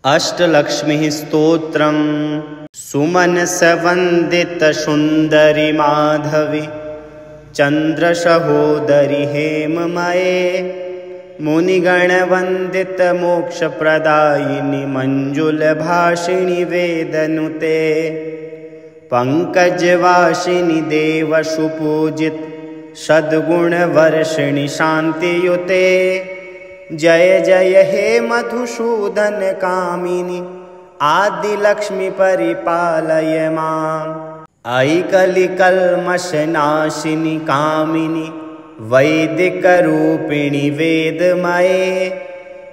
अष्टलक्ष्मी स्तोत्रम् सुमनसवन्दित सुन्दरि माधवी चन्द्रसहोदरि हेममये मुनिगणवन्दित मोक्षप्रदायिनि मञ्जुलभाषिणि वेदनुते पंकजवासिनि देवसुपूजित सद्गुणवर्षिणि शान्तियुते जय जय हे मधुसूदन कामिनि आदिलक्ष्मी परिपालय माम्। अयि कलिकल्मषनाशिनि कामिनि वैदिकरूपिणि वेदमये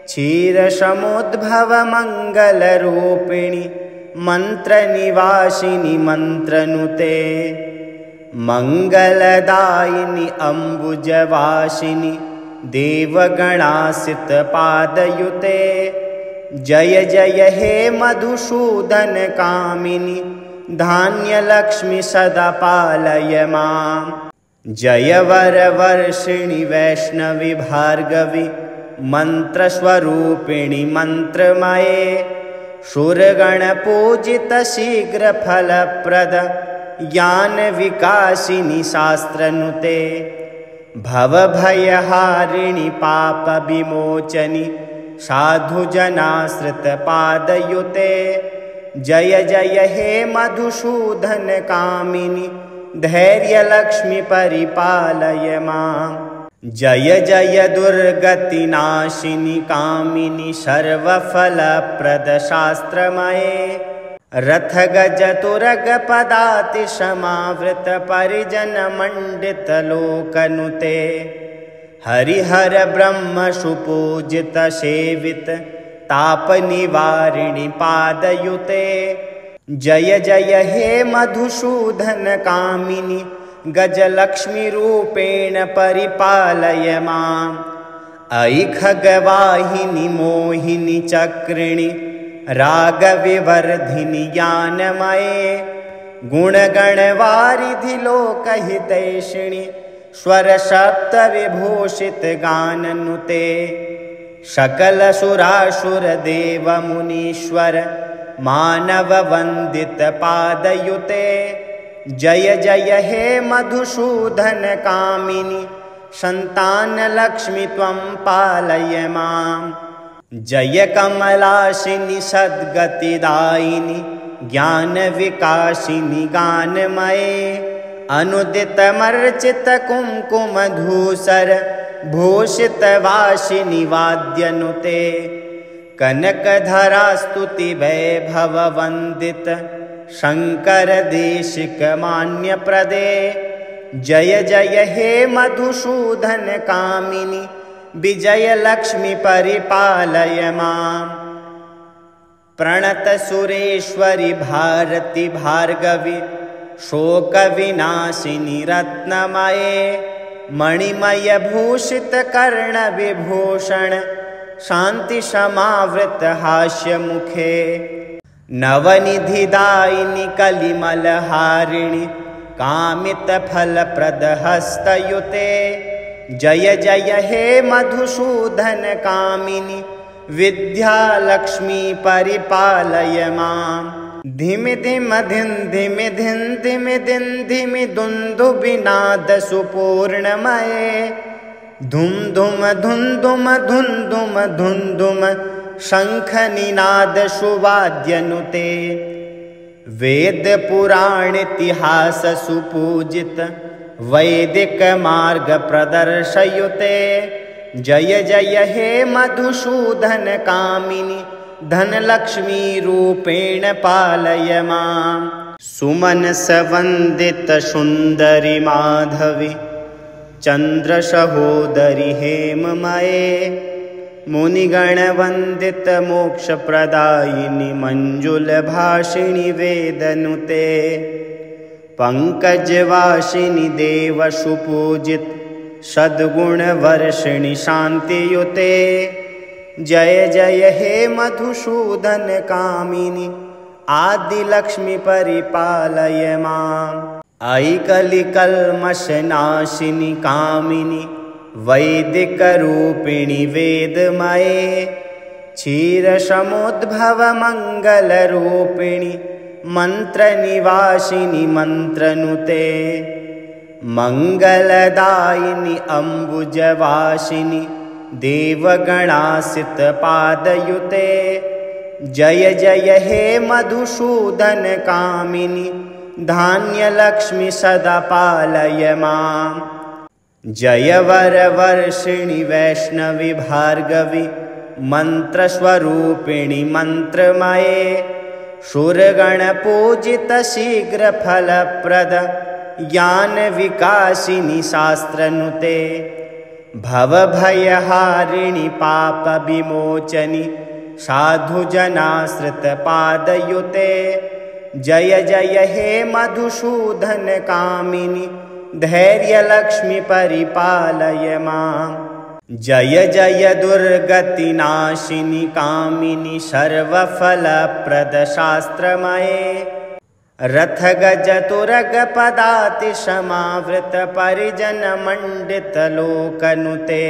क्षीरसमुद्भव मङ्गलरूपिणि मन्त्रनिवासिनि मन्त्रनुते मङ्गलदायिनि अम्बुजवासिनि देवगणासित पादयुते जय जय हे मधुसूदन कामिनि धान्यलक्ष्मी सदा पालय माम्। जय वरवर्षिणि वैष्णवी भार्गवी मन्त्रस्वरूपिणि मन्त्रमये सुरगणपूजित शीघ्रफलप्रद ज्ञानविकासिनि शास्त्रनुते भवभयहारिणि पापविमोचनि साधुजनाश्रितपादयुते जय जय हे मधुसूदन कामिनि धैर्यलक्ष्मी परिपालय माम्। जय जय दुर्गतिनाशिनि कामिनि सर्वफलप्रद शास्त्रमये रथगजतुरगपदातिशमावृत परिजनमण्डित लोकनुते हरिहर ब्रह्म सुपूजित सेवित तापनिवारिणि पादयुते जय जय हे मधुसूदन कामिनि गजलक्ष्मी रूपेण परिपालय माम्। अयि खगवाहिनि मोहिनि चक्रिणि रागविवर्धिनि ज्ञानमये गुणगणवारिधि लोकहितैषिणि स्वरसप्तविभूषित गाननुते सकलसुरासुर देव मुनीश्वर मानववन्दित पादयुते जय जय हे मधुसूदन कामिनि सन्तानलक्ष्मी त्वं पालय माम्। जय कमलाशिनि सद्गतिदायिनि ज्ञानविकासिनि गानमये अनुदितमर्चित कुङ्कुमधूसर भूषितवासिनि वाद्यनुते कनकधरास्तुति वैभववन्दित शङ्करदेशिकमान्यप्रदे जय जय हे मधुसूदन कामिनि विजयलक्ष्मी परिपालय माम्। प्रणतसुरेश्वरि भारती भार्गवी शोकविनाशिनि रत्नमये मणिमयभूषित कर्णविभूषण शान्तिसमावृत हास्यमुखे नवनिधिदायिनि कलिमलहारिणि कामितफलप्रद हस्तयुते जय जय हे मधुसूदन कामिनि विद्यालक्ष्मी परिपालय माम्। धिमि धिम धिन धिमि धिन धिमि दिन धिमि दुन्दुभिनाद सुपूर्णमये धुम धुम धुन धुम धुन धुम धुन धुम शङ्खनिनाद सुवाद्यनुते वेद पुराण इतिहास सुपूजित वैदिक मार्ग प्रदर्शयुते जय जय हे मधुसूदन कामिनि धनलक्ष्मी रूपेण पालय माम्। सुमनसवन्दित सुन्दरि माधवी चन्द्रसहोदरि हेममये मुनिगणवन्दित मोक्षप्रदायिनि मञ्जुलभाषिणि वेदनुते पंकजवासिनि देवसुपूजित सद्गुणवर्षिणि शान्तियुते जय जय हे मधुसूदन कामिनि आदिलक्ष्मी परिपालय माम्। अयि कलिकल्मषनाशिनि कामिनि वैदिकरूपिणि वेदमये क्षीरसमुद्भवमङ्गलरूपिणि मन्त्रनिवासिनि मन्त्रनुते मङ्गलदायिनि अम्बुजवासिनि देवगणासितपादयुते जय जय हे मधुसूदनकामिनि धान्यलक्ष्मि सदा पालय माम् जय वरवर्षिणि वैष्णवि भार्गवि मन्त्रस्वरूपिणि मन्त्रमये शूरगणपूजित शीघ्रफलप्रद ज्ञानविकासिनि शास्त्रनुते भवभयहारिणि पापविमोचनि साधुजनाश्रितपादयुते जय जय हे मधुसूदनकामिनि धैर्यलक्ष्मि परिपालय माम् जय जय दुर्गतिनाशिनि कामिनि सर्वफलप्रद शास्त्रमये रथगजतुरगपदातिशमावृत परिजनमण्डितलोकनुते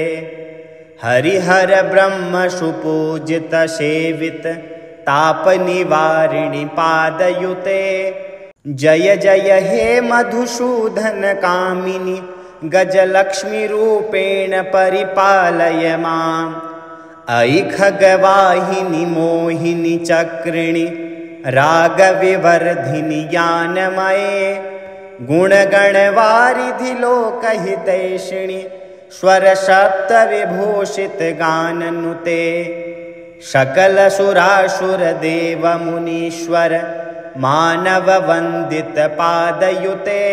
हरिहर ब्रह्म सुपूजित सेवित तापनिवारिणि पादयुते जय जय हे मधुसूदनकामिनि गजलक्ष्मीरूपेण परिपालय माम् अयि खगवाहिनि मोहिनि चक्रिणि रागविवर्धिनि ज्ञानमये गुणगणवारिधि लोकहितैषिणि स्वरसप्तविभूषितगाननुते सकलसुरासुरदेवमुनीश्वर मानववन्दितपादयुते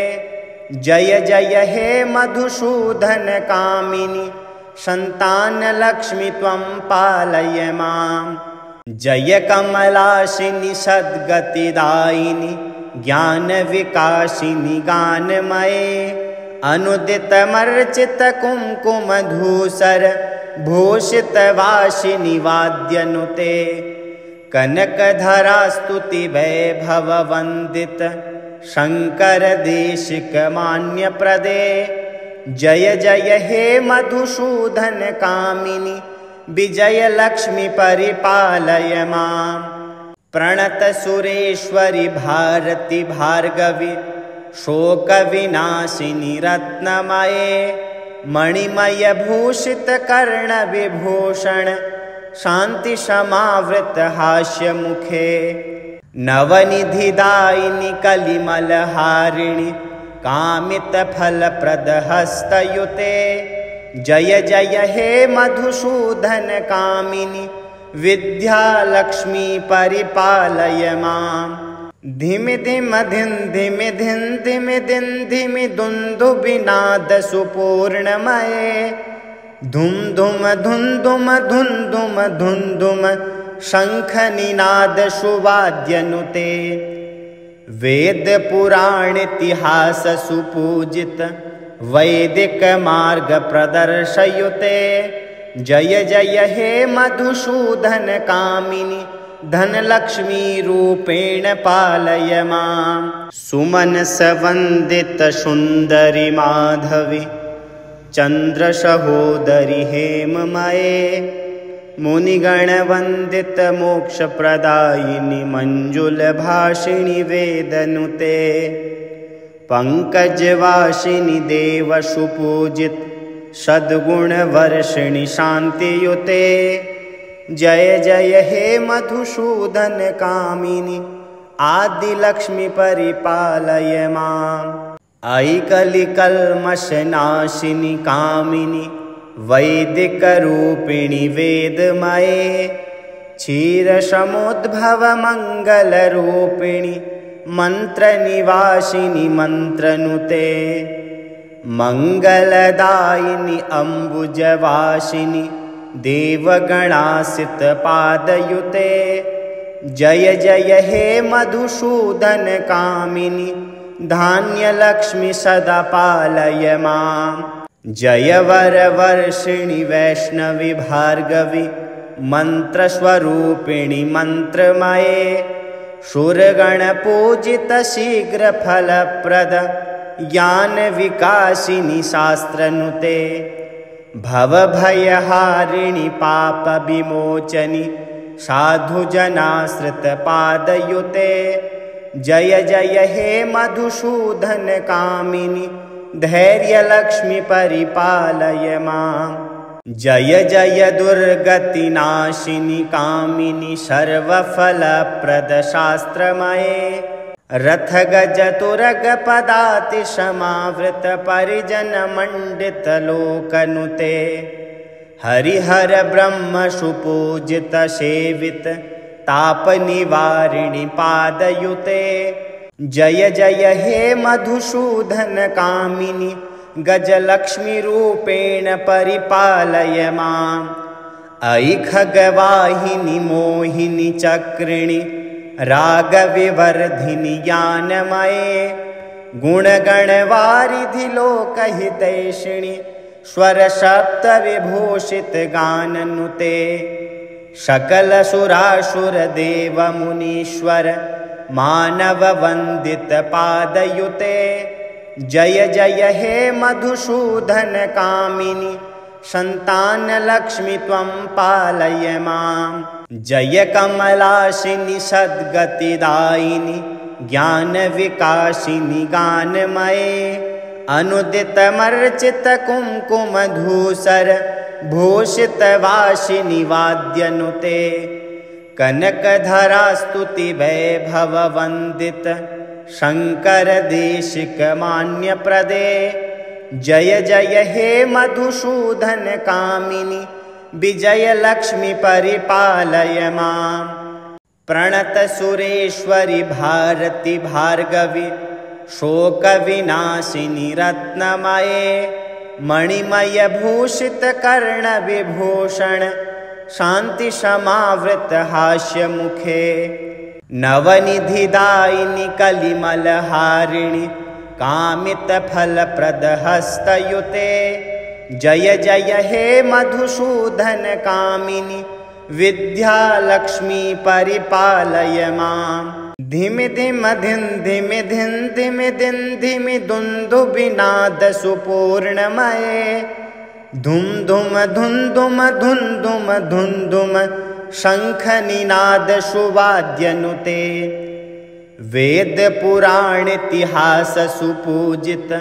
जय जय हे मधुसूदनकामिनि सन्तानलक्ष्मि त्वं पालय माम् जय कमलाशिनि सद्गतिदायिनि ज्ञानविकासिनि गानमये अनुदितमर्चितकुङ्कुमधूसर भूषितवासिनि वाद्यनुते कनकधरास्तुतिवैभववन्दित शङ्करदेशिकमान्यप्रदे जय जय हे मधुसूदनकामिनि विजयलक्ष्मि परिपालय माम् प्रणतसुरेश्वरि भारति भार्गवि शोकविनाशिनि रत्नमये मणिमयभूषितकर्णविभूषण शान्तिसमावृतहास्यमुखे नवनिधिदायिनि कलिमलहारिणि कामितफलप्रदहस्तयुते जय जय हे मधुसूदनकामिनि विद्यालक्ष्मी परिपालय माम् धिमि धिम धिं धिमि धिं धिमि धिं धिमि दुन्दुभिनाद सुपूर्णमये धुम धुम धुन धुम धुन धुम धुन धुम शङ्खनिनाद सुवाद्यनुते वेदपुराणेतिहास सुपूजित वैदिक मार्ग प्रदर्शयुते जय जय हे मधुसूदनकामिनि धनलक्ष्मी रूपेण पालय माम् सुमनसवन्दित सुन्दरि माधवि चन्द्रसहोदरि हेममये मुनिगणवन्दित मोक्षप्रदायिनि मञ्जुलभाषिणि वेदनुते पंकजवासिनि देवसुपूजित सद्गुणवर्षिणि शान्तियुते जय जय हे मधुसूदनकामिनि आदिलक्ष्मि परिपालय माम् अयि कलिकल्मषनाशिनि कामिनि वैदिकरूपिणि वेदमये क्षीरसमुद्भवमङ्गलरूपिणि मन्त्रनिवासिनि मन्त्रनुते मङ्गलदायिनि अम्बुजवासिनि देवगणासितपादयुते जय जय हे मधुसूदनकामिनि धान्यलक्ष्मि सदा पालय माम् जय वरवर्षिणि वैष्णवि भार्गवि मन्त्रस्वरूपिणि मन्त्रमये शूरगणपूजित शीघ्रफलप्रद ज्ञानविकासिनि शास्त्रनुते भवभयहारिणि पापविमोचनि साधुजनाश्रितपादयुते जय जय हे मधुसूदन कामिनि धैर्यलक्ष्मि परिपालय माम् जय जय दुर्गतिनाशिनि कामिनि सर्वफलप्रदशास्त्रमये रथगजतुरगपदातिशमावृत परिजनमण्डितलोकनुते हरिहर ब्रह्म सुपूजित सेवित तापनिवारिणि पादयुते जय जय हे मधुसूदन कामिनि गजलक्ष्मी रूपेण परिपालय माम् अयि खगवाहिनि मोहिनि चक्रिणि रागविवर्धिनि ज्ञानमये गुणगणवारिधि लोकहितैषिणि स्वरसप्तविभूषित गाननुते सकलसुरासुरदेवमुनीश्वर मानववन्दित पादयुते जय जय हे मधुसूदन कामिनि संतानलक्ष्मि त्वं पालय माम् जय कमलाशिनि सद्गतिदायिनि ज्ञानविकासिनि गानमये अनुदितमर्चित कुङ्कुमधूसर भूषितवासिनि वाद्यनुते कनकधरास्तुति वैभववन्दित शङ्करदेशिकमान्यप्रदे जय जय हे मधुसूदन कामिनि विजयलक्ष्मि परिपालय माम् प्रणतसुरेश्वरि भारति भार्गवि शोकविनाशिनि रत्नमये मणिमयभूषितकर्णविभूषण शान्तिसमावृत हास्यमुखे नवनिधिदायिनि कलिमलहारिणि कामितफलप्रदहस्तयुते जय जय हे मधुसूदन कामिनि विद्यालक्ष्मी परिपालय माम् धिमि धिम धिं धिमि धिं धिमि धिं धिमि दुन्दुभिनाद सुपूर्णमये धुम धुम धुन धुम धुन धुम धुन धुम शङ्खनिनाद सुवाद्यनुते वेद पुराण इतिहास सुपूजित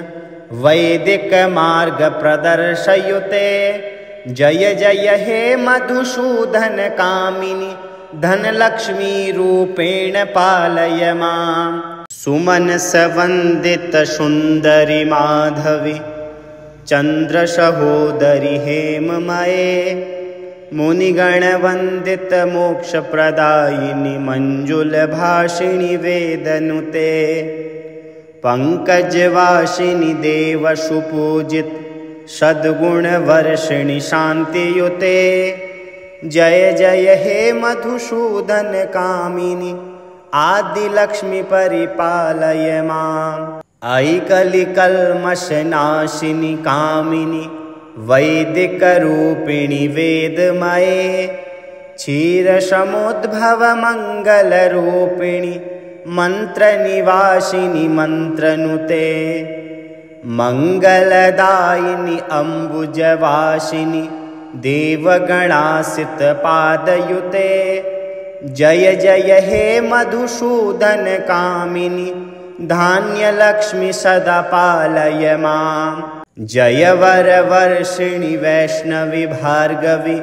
वैदिक मार्ग प्रदर्शयुते जय जय हे मधुसूदन कामिनि धनलक्ष्मी रूपेण पालय माम् सुमनस वन्दित सुन्दरि माधवि चन्द्रसहोदरि हेममये मुनिगणवन्दित मोक्षप्रदायिनि मञ्जुलभाषिणि वेदनुते पंकजवासिनि देवसुपूजित सद्गुणवर्षिणि शान्तियुते जय जय हे मधुसूदन कामिनि आदिलक्ष्मि परिपालय माम् अयि कलिकल्मषनाशिनि कामिनि वैदिकरूपिणि वेदमये क्षीरसमुद्भवमङ्गलरूपिणि मन्त्रनिवासिनि मन्त्रनुते मङ्गलदायिनि अम्बुजवासिनि देवगणासितपादयुते जय जय हे मधुसूदन कामिनि धान्यलक्ष्मि सदा पालय माम् जय वरवर्षिणि वैष्णवि भार्गवि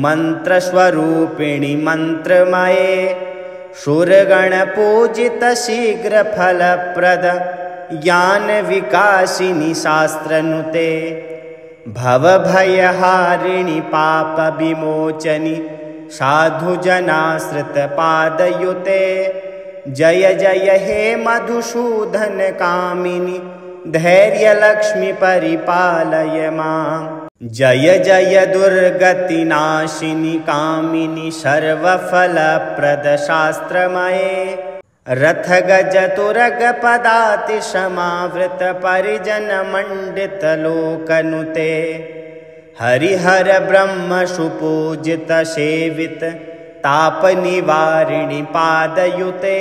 मन्त्रस्वरूपिणि मन्त्रमये सुरगणपूजित शीघ्रफलप्रद ज्ञानविकासिनि शास्त्रनुते भवभयहारिणि पापविमोचनि साधुजनाश्रितपादयुते जय जय हे मधुसूदन कामिनि धैर्यलक्ष्मि परिपालय माम् जय जय दुर्गतिनाशिनि कामिनि सर्वफलप्रदशास्त्रमये रथगजतुरगपदातिशमावृत परिजनमण्डितलोकनुते हरिहर ब्रह्म सुपूजित सेवित तापनिवारिणि पादयुते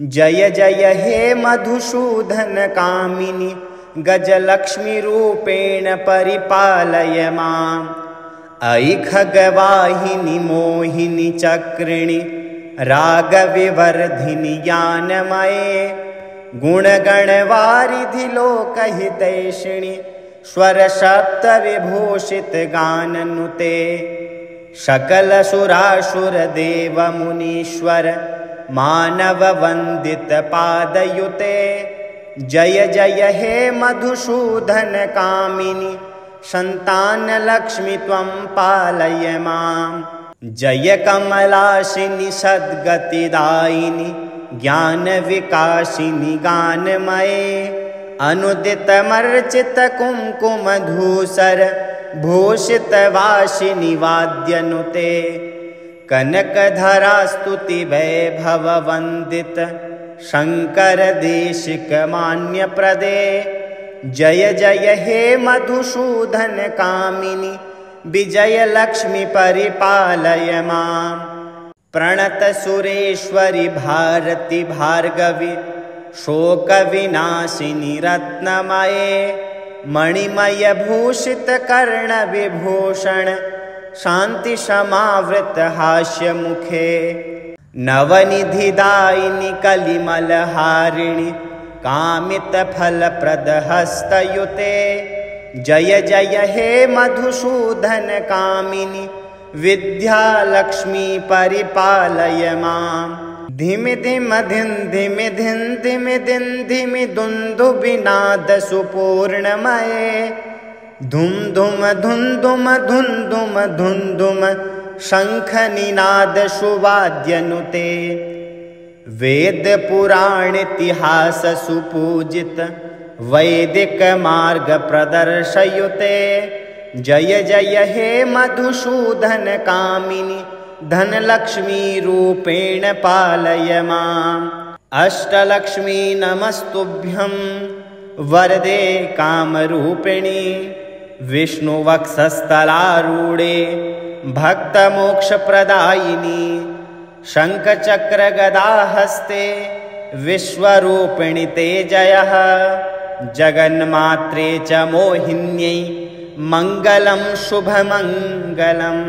जय जय हे मधुसूदन कामिनि गजलक्ष्मीरूपेण परिपालय माम्। अयि खगवाहिनि मोहिनि चक्रिणि रागविवर्धिनि ज्ञानमये गुणगणवारिधि लोकहितैषिणि स्वरसप्तविभूषितगाननुते सकलसुरासुरदेवमुनीश्वर मानववन्दितपादयुते जय जय हे मधुसूदन कामिनि सन्तानलक्ष्मि त्वं पालय माम्। जय कमलाशिनि सद्गतिदायिनि ज्ञानविकासिनि गानमये अनुदितमर्चितकुङ्कुमधूसर भूषितवासिनि वाद्यनुते कनकधरास्तुतिवैभववन्दित शङ्करदेशिकमान्यप्रदे जय जय हे मधुसूदन कामिनि विजयलक्ष्मि परिपालय माम्। प्रणतसुरेश्वरि भारति भार्गवि शोकविनाशिनि रत्नमये मणिमयभूषितकर्णविभूषण शान्तिसमावृतहास्यमुखे नवनिधिदायिनि कलिमलहारिणि कामितफलप्रदहस्तयुते जय जय हे मधुसूदन कामिनि विद्यालक्ष्मी परिपालय माम्। धिमि धिम धिं धिमि धिं धिमि धिं धिमि दुन्दुभिनाद सुपूर्णमये धुम धुम धुं धुम धुं धुम धुं धुम शङ्खनिनाद सुवाद्यनुते वेदपुराणेतिहास सुपूजित वैदिकमार्गप्रदर्शयुते जय जय हे मधुसूदन कामिनि धनलक्ष्मीरूपेण पालय माम्। अष्टलक्ष्मी नमस्तुभ्यं वरदे कामरूपिणि विष्णुवक्षस्थलारूढे भक्तमोक्षप्रदायिनि शङ्खचक्रगदाहस्ते विश्वरूपिणि ते जयः जगन्मात्रे च मोहिन्यै मङ्गलं शुभमङ्गलम्।